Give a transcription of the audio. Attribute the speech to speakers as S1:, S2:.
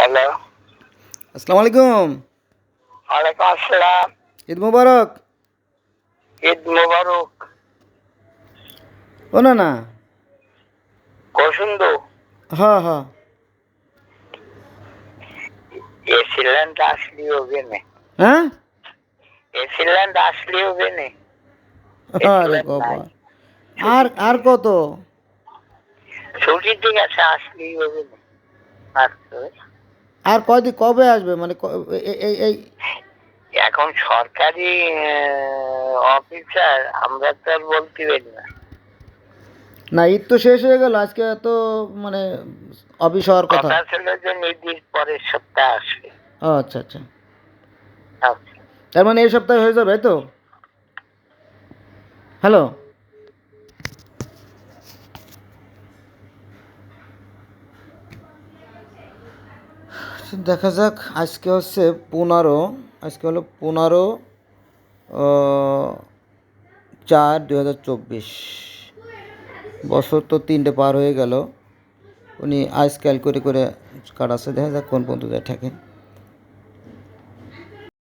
S1: Hello,
S2: আসসালামু আলাইকুম।
S1: ওয়ালাইকুম আসসালাম।
S2: ঈদ মুবারক।
S1: ঈদ মোবারক।
S2: ও না না।
S1: কসুন্দু
S2: হ্যাঁ হ্যাঁ।
S1: এসিল্যান্ড আসলি হবে না।
S2: হ্যাঁ।
S1: এসিল্যান্ড আসলি হবে না।
S2: আরে
S1: এসিল্যান্ড নাই।
S2: কপাল। আর আর কত?
S1: ছুটি ঠিক আছে, আসলি হবে না। আচ্ছা,
S2: আর কয়দিন কবে আসবে মানে এই
S1: এখন সরকারি অফিসার, আমরা তো আর বলতে পারি না।
S2: না, ঈদ তো শেষ হয়ে গেল, আজকে তো মানে অফিস হওয়ার কথা।
S1: কথা ছিল যে নির্দিষ্ট পরের সপ্তাহে আসবে।
S2: ও আচ্ছা আচ্ছা।
S1: আচ্ছা,
S2: তার মানে এই সপ্তাহে হয়ে যাবে, তাই তো? হ্যালো। দেখা যাক, আজকে হচ্ছে 15, আজকে হলো 15/4/2024। বছর তো 3টে পার হয়ে গেল। উনি আজকাল করে কাটাচ্ছে, দেখা যাক কোন পর্যন্ত যায় ঠেকে।